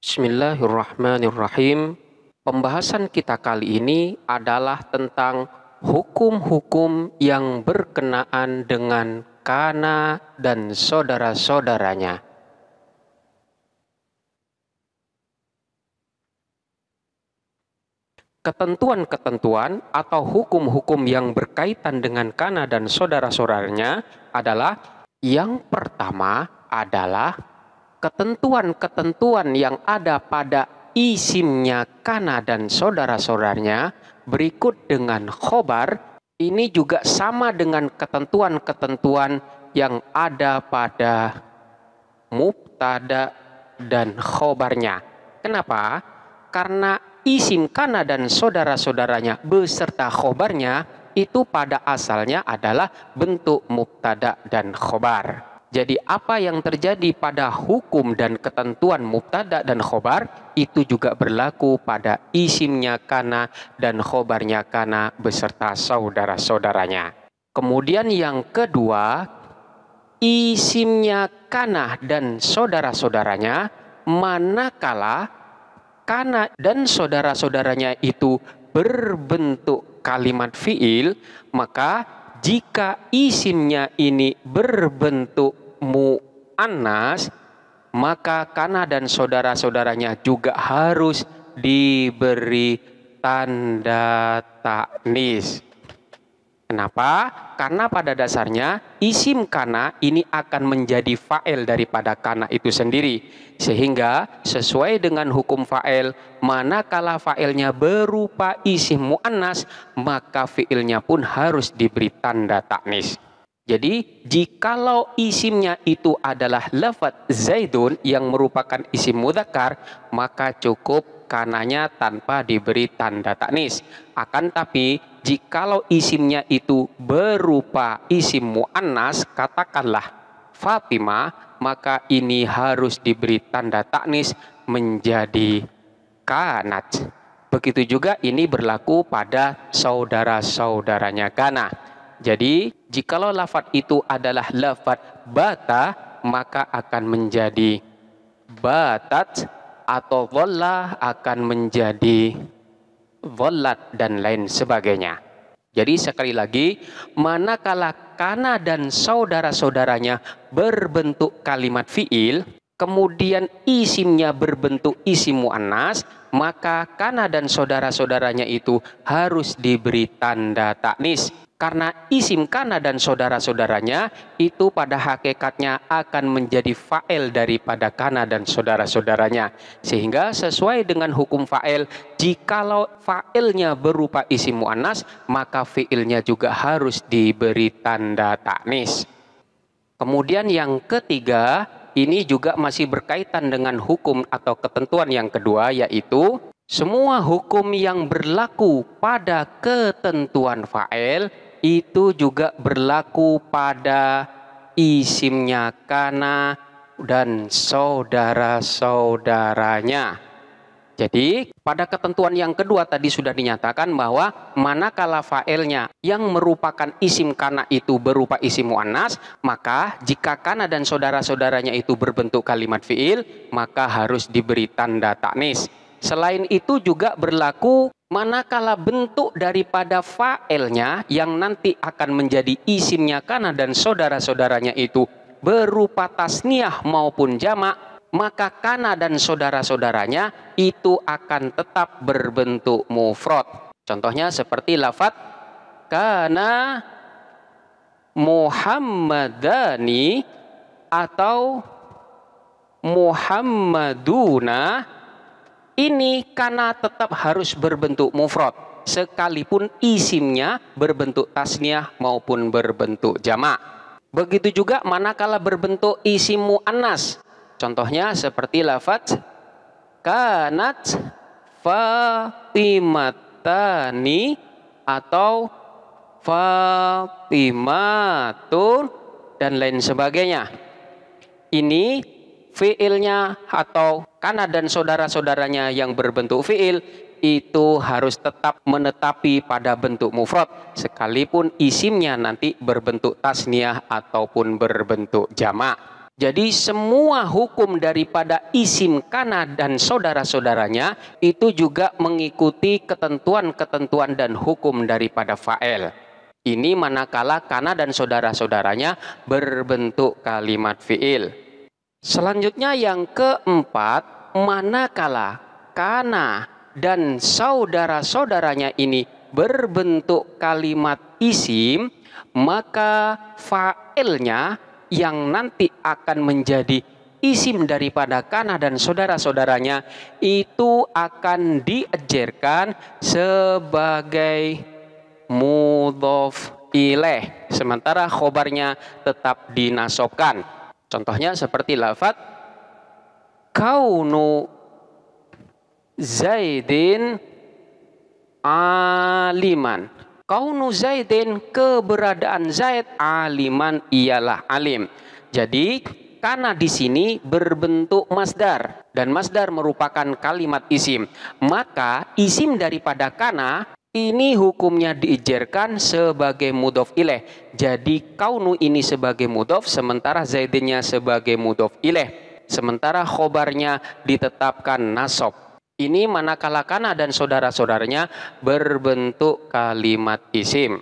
Bismillahirrahmanirrahim. Pembahasan kita kali ini adalah tentang hukum-hukum yang berkenaan dengan kana dan saudara-saudaranya. Ketentuan-ketentuan atau hukum-hukum yang berkaitan dengan kana dan saudara-saudaranya adalah yang pertama adalah ketentuan-ketentuan yang ada pada isimnya kana dan saudara-saudaranya berikut dengan khobar. Ini juga sama dengan ketentuan-ketentuan yang ada pada mubtada dan khobarnya. Kenapa? Karena isim kana dan saudara-saudaranya beserta khobarnya itu pada asalnya adalah bentuk mubtada dan khobar. Jadi apa yang terjadi pada hukum dan ketentuan mubtada dan khobar itu juga berlaku pada isimnya kana dan khobarnya kana beserta saudara-saudaranya. Kemudian yang kedua, isimnya kana dan saudara-saudaranya manakala kana dan saudara-saudaranya itu berbentuk kalimat fiil, maka jika isimnya ini berbentuk mu'annas, maka kana dan saudara-saudaranya juga harus diberi tanda ta'nis. Kenapa? Karena pada dasarnya isim kana ini akan menjadi fa'il daripada kana itu sendiri. Sehingga sesuai dengan hukum fa'il, manakala fa'ilnya berupa isim mu'annas, maka fi'ilnya pun harus diberi tanda ta'nis. Jadi jikalau isimnya itu adalah lafadz Zaidun yang merupakan isim mudzakkar, maka cukup kananya tanpa diberi tanda ta'nis. Akan tapi jikalau isimnya itu berupa isim mu'annas, katakanlah Fatimah, maka ini harus diberi tanda ta'nis menjadi kanat. Begitu juga ini berlaku pada saudara-saudaranya kana. Jadi jikalau lafadz itu adalah lafadz bata, maka akan menjadi batat, atau dhalla akan menjadi dhallat dan lain sebagainya. Jadi sekali lagi, manakala kana dan saudara-saudaranya berbentuk kalimat fiil, kemudian isimnya berbentuk isim mu'annas, maka kana dan saudara-saudaranya itu harus diberi tanda ta'nis. Karena isim kana dan saudara-saudaranya itu pada hakikatnya akan menjadi fa'il daripada kana dan saudara-saudaranya. Sehingga sesuai dengan hukum fa'il, jikalau fa'ilnya berupa isim mu'annas, maka fi'ilnya juga harus diberi tanda ta'nis. Kemudian yang ketiga, ini juga masih berkaitan dengan hukum atau ketentuan yang kedua, yaitu semua hukum yang berlaku pada ketentuan fa'il itu juga berlaku pada isimnya kana dan saudara-saudaranya. Jadi pada ketentuan yang kedua tadi sudah dinyatakan bahwa manakala fa'ilnya yang merupakan isim kana itu berupa isim mu'annas, maka jika kana dan saudara-saudaranya itu berbentuk kalimat fi'il, maka harus diberi tanda ta'nis. Selain itu juga berlaku manakala bentuk daripada fa'ilnya yang nanti akan menjadi isimnya kana dan saudara-saudaranya itu berupa tasniyah maupun jamak, maka kana dan saudara-saudaranya itu akan tetap berbentuk mufrad. Contohnya seperti lafadz kana Muhammadani atau Muhammaduna. Ini kana tetap harus berbentuk mufrad sekalipun isimnya berbentuk tasniyah maupun berbentuk jamak. Begitu juga manakala berbentuk isim mu'annas. Contohnya seperti lafadz kanat Fatimatani atau Fatimatun dan lain sebagainya. Ini fiilnya atau kana dan saudara-saudaranya yang berbentuk fiil itu harus tetap menetapi pada bentuk mufrad sekalipun isimnya nanti berbentuk tasniyah ataupun berbentuk jamak. Jadi semua hukum daripada isim kana dan saudara-saudaranya itu juga mengikuti ketentuan-ketentuan dan hukum daripada fa'il. Ini manakala kana dan saudara-saudaranya berbentuk kalimat fi'il. Selanjutnya yang keempat, manakala kana dan saudara-saudaranya ini berbentuk kalimat isim, maka fa'ilnya yang nanti akan menjadi isim daripada kana dan saudara-saudaranya itu akan diejerkan sebagai mudhof ilaih, sementara khobarnya tetap dinasobkan. Contohnya seperti lafaz kaunu Zaidin aliman. Kaunu Zaidin, keberadaan Zaid, aliman ialah alim. Jadi kana di sini berbentuk masdar dan masdar merupakan kalimat isim. Maka isim daripada kana ini hukumnya diijarkan sebagai mudhof ilaih. Jadi kaunu ini sebagai mudhof, sementara Zaidinnya sebagai mudhof ilaih. Sementara khobarnya ditetapkan nasab. Ini manakala kana dan saudara-saudaranya berbentuk kalimat isim.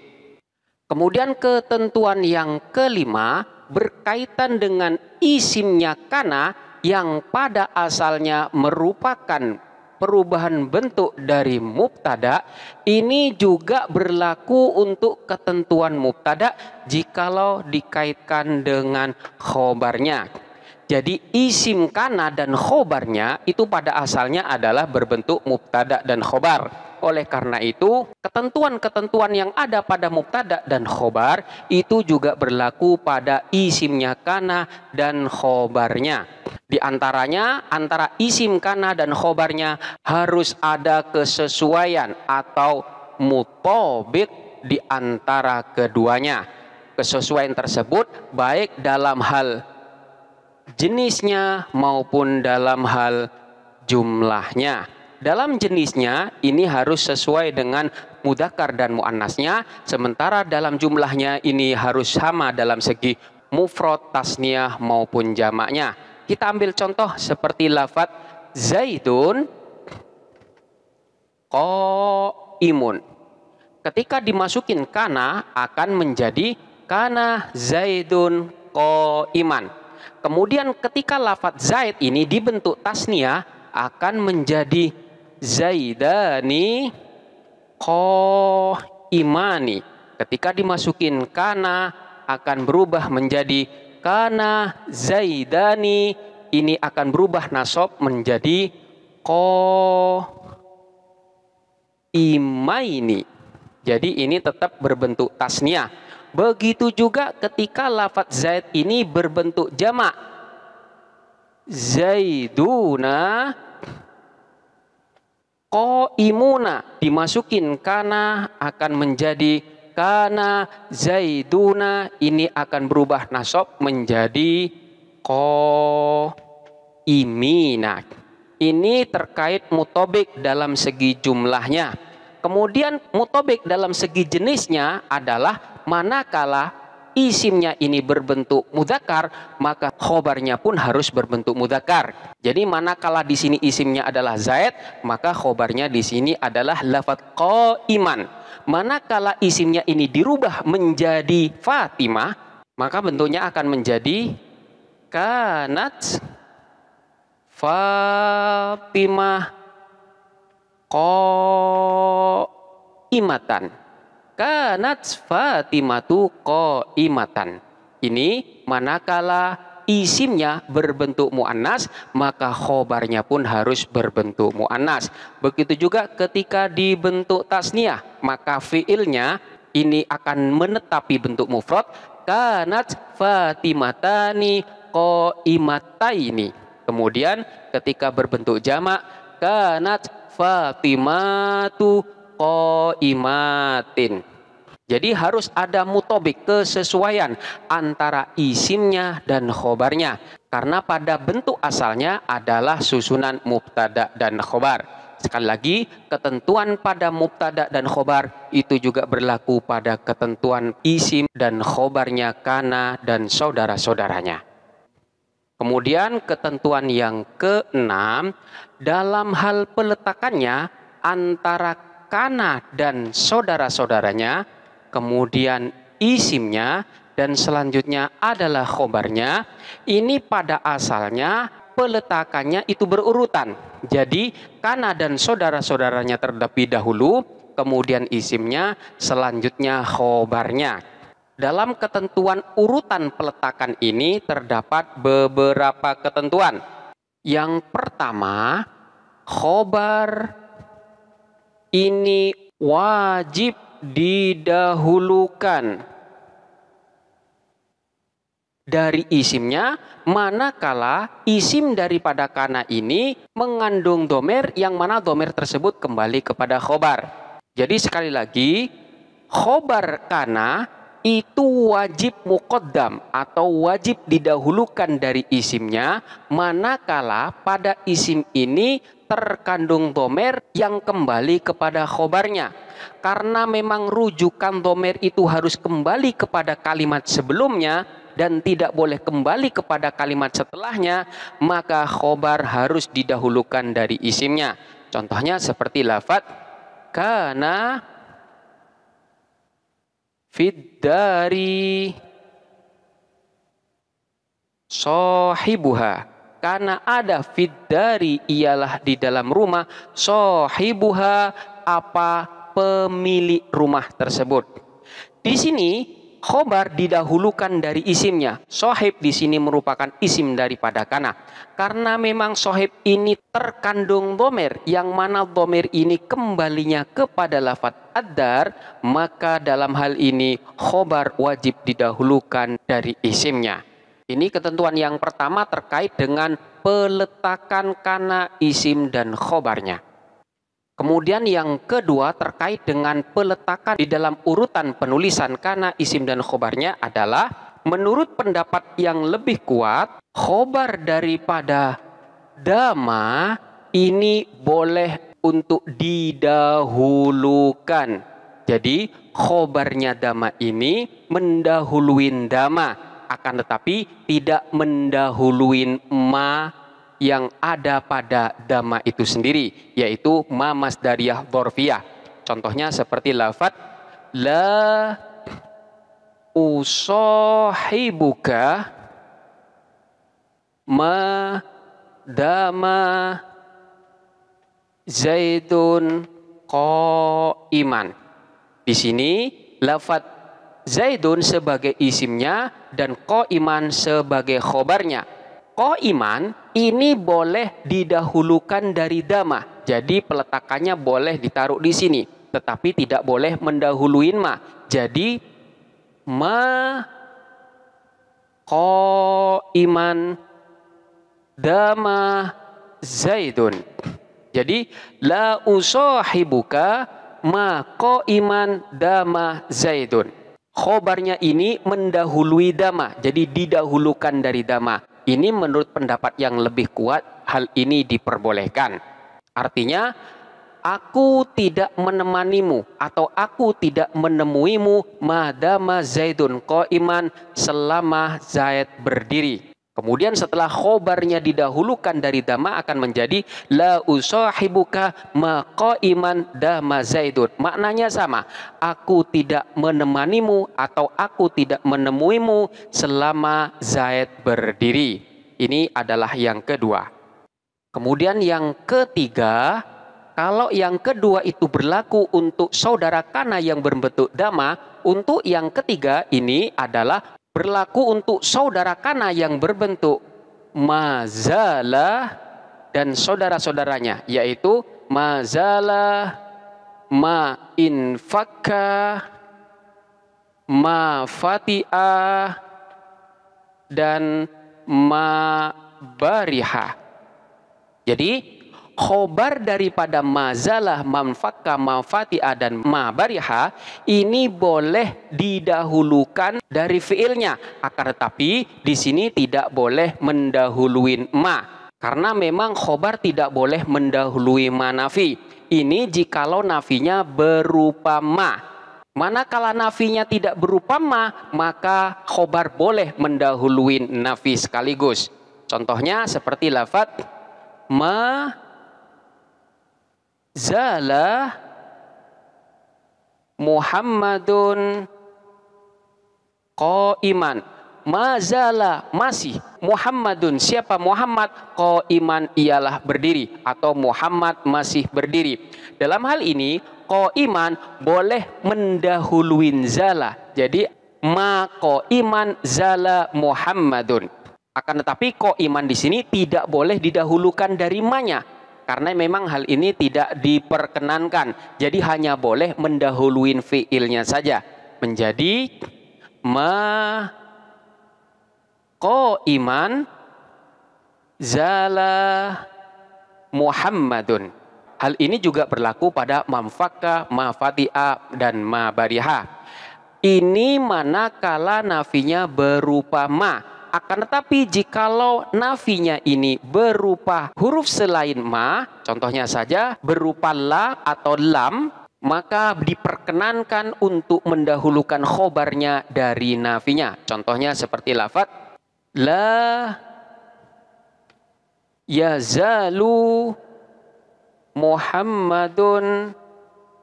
Kemudian ketentuan yang kelima berkaitan dengan isimnya kana yang pada asalnya merupakan perubahan bentuk dari mubtada. Ini juga berlaku untuk ketentuan mubtada jikalau dikaitkan dengan khobarnya. Jadi isim kana dan khobarnya itu pada asalnya adalah berbentuk mubtada dan khobar. Oleh karena itu, ketentuan-ketentuan yang ada pada mubtada dan khobar itu juga berlaku pada isimnya kana dan khobarnya. Di antaranya, antara isim kana dan khobarnya harus ada kesesuaian atau mutobik di antara keduanya. Kesesuaian tersebut baik dalam hal jenisnya maupun dalam hal jumlahnya. Dalam jenisnya ini harus sesuai dengan mudzakkar dan muannasnya, sementara dalam jumlahnya ini harus sama dalam segi mufrad, tasniyah maupun jamaknya. Kita ambil contoh seperti lafaz Zaidun qaimun. Ketika dimasukin kana akan menjadi kana Zaidun qaiman. Kemudian ketika lafaz Zaid ini dibentuk tasniyah akan menjadi Zaidani qaimani. Ketika dimasukin kana akan berubah menjadi kana Zaidani, ini akan berubah nasab menjadi qaimaini. Jadi ini tetap berbentuk tasniyah. Begitu juga ketika lafaz Zaid ini berbentuk jamak. Zaiduna qaimuna, dimasukin kana akan menjadi kana Zaiduna, ini akan berubah nasab menjadi qaimina. Ini terkait mutobik dalam segi jumlahnya. Kemudian mutobik dalam segi jenisnya adalah manakala isimnya ini berbentuk mudzakkar, maka khobarnya pun harus berbentuk mudzakkar. Jadi manakala di sini isimnya adalah Zaid, maka khobarnya di sini adalah lafaz qaiman. Manakala isimnya ini dirubah menjadi Fatimah, maka bentuknya akan menjadi kanat Fatimah qaimatan. Kanat Fatimatu qaimatan. Ini manakala isimnya berbentuk muannas, maka khobarnya pun harus berbentuk muannas. Begitu juga ketika dibentuk tasniyah, maka fiilnya ini akan menetapi bentuk mufrad. Kanat Fatimatani qaimataini. Kemudian ketika berbentuk jamak, kanat Fatimatu qaimatin. Jadi harus ada mutobik, kesesuaian antara isimnya dan khobarnya. Karena pada bentuk asalnya adalah susunan mubtada dan khobar. Sekali lagi, ketentuan pada mubtada dan khobar itu juga berlaku pada ketentuan isim dan khobarnya kana dan saudara-saudaranya. Kemudian ketentuan yang keenam, dalam hal peletakannya antara kana dan saudara-saudaranya, kemudian isimnya, dan selanjutnya adalah khobarnya. Ini pada asalnya peletakannya itu berurutan. Jadi kana dan saudara-saudaranya terlebih dahulu, kemudian isimnya, selanjutnya khobarnya. Dalam ketentuan urutan peletakan ini terdapat beberapa ketentuan. Yang pertama, khobar ini wajib didahulukan dari isimnya, manakala isim daripada kana ini mengandung domer, yang mana domer tersebut kembali kepada khobar. Jadi sekali lagi, khobar kana itu wajib muqaddam atau wajib didahulukan dari isimnya, manakala pada isim ini terkandung domer yang kembali kepada khobarnya. Karena memang rujukan domer itu harus kembali kepada kalimat sebelumnya dan tidak boleh kembali kepada kalimat setelahnya, maka khobar harus didahulukan dari isimnya. Contohnya seperti lafadz kana fiddari sohibuha, karena ada fiddari ialah di dalam rumah, sohibuha apa pemilik rumah tersebut. Di sini khobar didahulukan dari isimnya. Sohib di sini merupakan isim daripada kana. Karena memang sohib ini terkandung domer, yang mana domer ini kembalinya kepada lafadz ad-dar, maka dalam hal ini khobar wajib didahulukan dari isimnya. Ini ketentuan yang pertama terkait dengan peletakan kana, isim, dan khobarnya. Kemudian yang kedua terkait dengan peletakan di dalam urutan penulisan kana, isim, dan khobarnya adalah menurut pendapat yang lebih kuat, khobar daripada dama ini boleh untuk didahulukan. Jadi khobarnya dama ini mendahuluin dama, akan tetapi tidak mendahuluin ma yang ada pada dama itu sendiri, yaitu ma masdariyah dzarfiyah. Contohnya seperti lafadz la usahibuka ma dama zaidun qaiman. Di sini lafadz zaidun sebagai isimnya dan qaiman sebagai khobarnya. Qaiman ini boleh didahulukan dari dama. Jadi peletakannya boleh ditaruh di sini, tetapi tidak boleh mendahuluin ma. Jadi ma qaiman dama zaidun. Jadi la usahibuka ma qaiman dama zaidun. Khobarnya ini mendahului dama, jadi didahulukan dari dama. Ini menurut pendapat yang lebih kuat, hal ini diperbolehkan. Artinya, aku tidak menemanimu atau aku tidak menemuimu madama zaidun qaiman, selama Zaid berdiri. Kemudian setelah khobarnya didahulukan dari dama akan menjadi la usahibuka ma qaiman dama zaidun. Maknanya sama, aku tidak menemanimu atau aku tidak menemuimu selama Zaid berdiri. Ini adalah yang kedua. Kemudian yang ketiga, kalau yang kedua itu berlaku untuk saudara kana yang berbentuk dama, untuk yang ketiga ini adalah berlaku untuk saudara kana yang berbentuk mazalah dan saudara-saudaranya, yaitu mazalah, ma infakka, ma fati'ah, dan ma barihah. Jadi khobar daripada mazalah, manfakka, mafati'ah, dan mabariha ini boleh didahulukan dari fiilnya. Akan tetapi di sini tidak boleh mendahului ma. Karena memang khobar tidak boleh mendahului ma nafi. Ini jikalau nafinya berupa ma. Manakala nafinya tidak berupa ma, maka khobar boleh mendahului nafi sekaligus. Contohnya seperti lafaz ma zala Muhammadun qa'iman. Mazala, masih. Muhammadun, siapa Muhammad? Qa'iman, ialah berdiri. Atau Muhammad masih berdiri. Dalam hal ini, qa'iman boleh mendahuluin zala. Jadi, ma qa'iman zala Muhammadun. Akan tetapi qa'iman di sini tidak boleh didahulukan dari ma-nya. Karena memang hal ini tidak diperkenankan. Jadi hanya boleh mendahuluin fi'ilnya saja. Menjadi ma qa'iman zala Muhammadun. Hal ini juga berlaku pada mamfakka, mafati'a, dan mabariha. Ini manakala nafinya berupa ma. Akan tetapi jikalau nafinya ini berupa huruf selain ma, contohnya saja berupa la atau lam, maka diperkenankan untuk mendahulukan khobarnya dari nafinya. Contohnya seperti lafaz la yazalu Muhammadun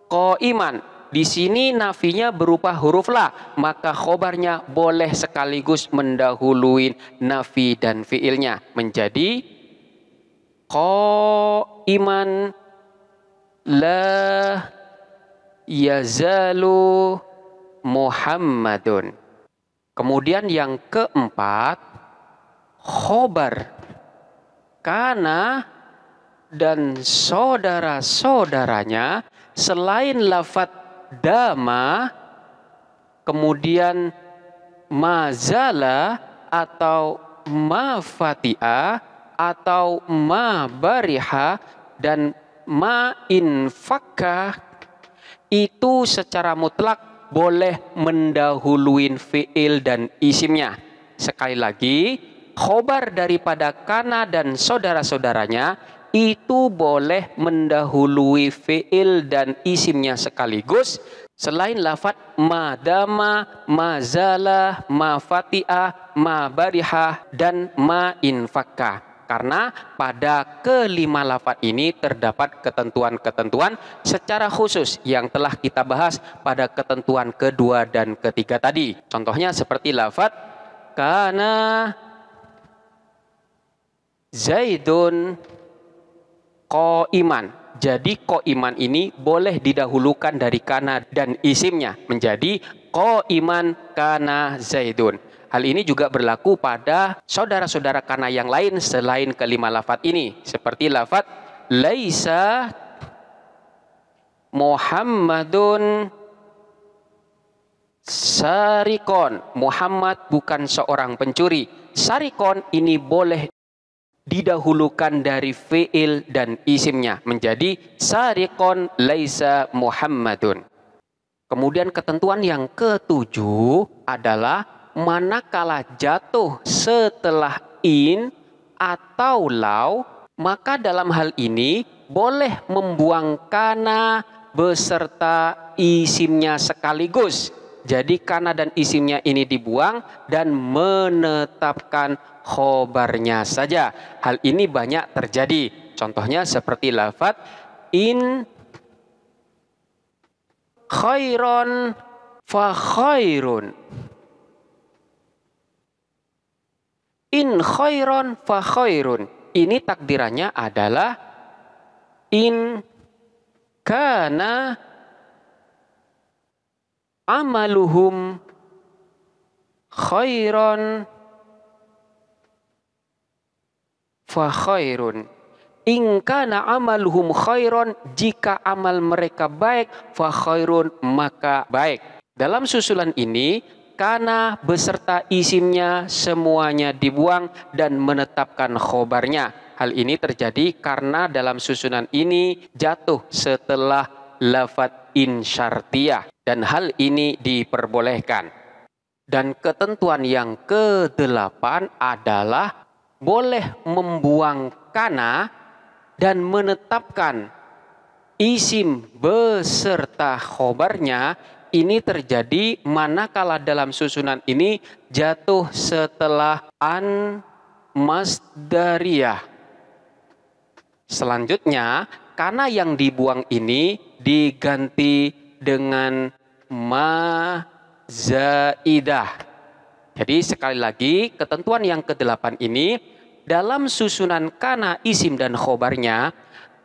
qa'iman. Di sini nafinya berupa huruf la, maka khobarnya boleh sekaligus mendahului nafi dan fiilnya menjadi qa'iman la yazalu Muhammadun. Kemudian yang keempat, khobar kana dan saudara-saudaranya selain lafaz dama, kemudian mazala atau mafati'a atau mabariha dan ma'infakka, itu secara mutlak boleh mendahului fi'il dan isimnya. Sekali lagi, khobar daripada kana dan saudara-saudaranya itu boleh mendahului fi'il dan isimnya sekaligus selain lafaz madama, mazala, mafati'ah, mabarihah, dan ma'infakka. Karena pada kelima lafaz ini terdapat ketentuan-ketentuan secara khusus yang telah kita bahas pada ketentuan kedua dan ketiga tadi. Contohnya seperti lafaz kana Zaidun qa'iman. Jadi qa'iman ini boleh didahulukan dari kana dan isimnya menjadi qa'iman kana Zaidun. Hal ini juga berlaku pada saudara-saudara kana yang lain selain kelima lafaz ini. Seperti lafaz laisa Muhammadun sarikon. Muhammad bukan seorang pencuri. Sarikon ini boleh didahulukan dari fi'il dan isimnya menjadi sarikon laisa Muhammadun. Kemudian ketentuan yang ketujuh adalah manakala jatuh setelah in atau lau, maka dalam hal ini boleh membuang kana beserta isimnya sekaligus. Jadi kana dan isimnya ini dibuang dan menetapkan khobarnya saja. Hal ini banyak terjadi. Contohnya seperti lafaz in khairon fa khairun. In khairon fa khairun. Ini takdirannya adalah in kana amaluhum khairon fa khairun. In kana amaluhum khairon, jika amal mereka baik, fa khairun, maka baik. Dalam susulan ini kana beserta isimnya semuanya dibuang dan menetapkan khobarnya. Hal ini terjadi karena dalam susunan ini jatuh setelah lafaz in syartiyah. Dan hal ini diperbolehkan. Dan ketentuan yang ke-8 adalah boleh membuang kana dan menetapkan isim beserta khobarnya. Ini terjadi manakala dalam susunan ini jatuh setelah an masdariyah. Selanjutnya, kana yang dibuang ini diganti dengan ma zaidah. Jadi sekali lagi, ketentuan yang ke-8 ini, dalam susunan kana, isim, dan khobarnya,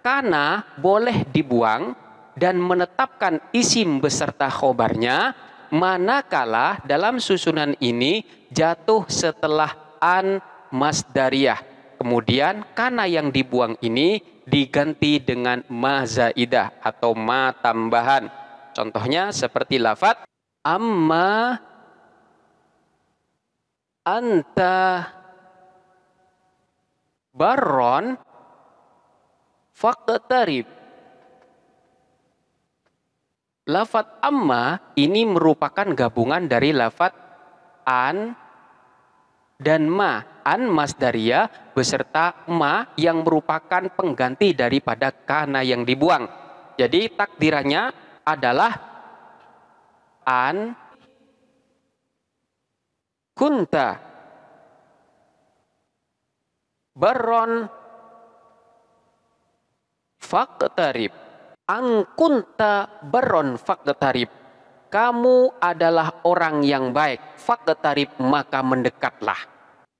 kana boleh dibuang dan menetapkan isim beserta khobarnya, manakala dalam susunan ini jatuh setelah an masdariyah. Kemudian kana yang dibuang ini diganti dengan ma zaidah atau ma tambahan. Contohnya seperti lafadz amma anta barron faqtarib. Lafadz amma ini merupakan gabungan dari lafadz an dan ma. An masdariyah beserta ma yang merupakan pengganti daripada kana yang dibuang. Jadi takdirannya adalah an kunta barron faqtarib. An kunta barron faqtarib. Kamu adalah orang yang baik. Faqtarib, maka mendekatlah.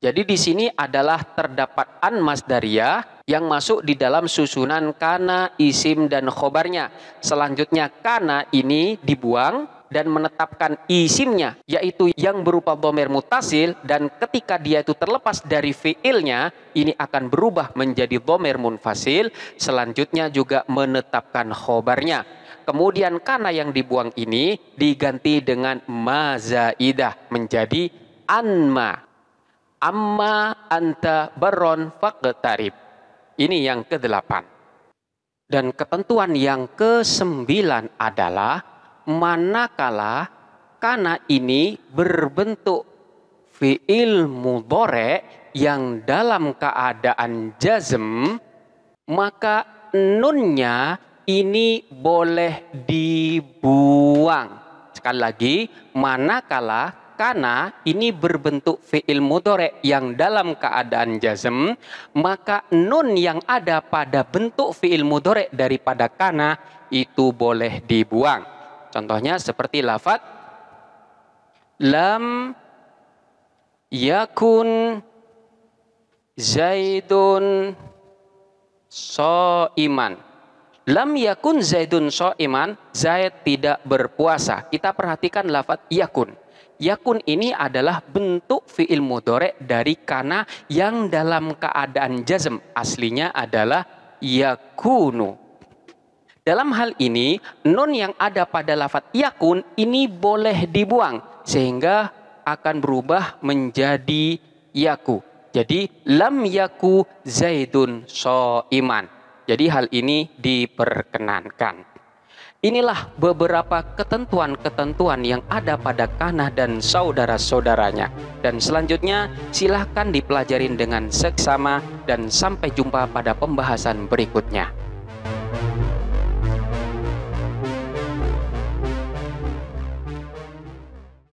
Jadi di sini adalah terdapat an masdariyah yang masuk di dalam susunan kana, isim, dan khobarnya. Selanjutnya kana ini dibuang dan menetapkan isimnya, yaitu yang berupa dhamir muttasil, dan ketika dia itu terlepas dari fiilnya, ini akan berubah menjadi dhamir munfasil. Selanjutnya juga menetapkan khobarnya. Kemudian kana yang dibuang ini diganti dengan ma zaidah menjadi anma. Amma anta barron faqtarib. Ini yang ke-8. Dan ketentuan yang ke-9 adalah manakala kana ini berbentuk fi'il mudhari' yang dalam keadaan jazm, maka nunnya ini boleh dibuang. Sekali lagi, manakala kana ini berbentuk fi'il mudhari' yang dalam keadaan jazm, maka nun yang ada pada bentuk fi'il mudhari' daripada kana itu boleh dibuang. Contohnya seperti lafadz lam yakun zaidun sha'iman. Lam yakun zaidun sha'iman, Zaid tidak berpuasa. Kita perhatikan lafadz yakun. Yakun ini adalah bentuk fi'il mudhari' dari kana yang dalam keadaan jazm. Aslinya adalah yakunu. Dalam hal ini, nun yang ada pada lafadz yakun ini boleh dibuang, sehingga akan berubah menjadi yaku. Jadi, lam yaku zaidun sha'iman. Jadi hal ini diperkenankan. Inilah beberapa ketentuan-ketentuan yang ada pada kana dan saudara-saudaranya. Dan selanjutnya silahkan dipelajarin dengan seksama dan sampai jumpa pada pembahasan berikutnya.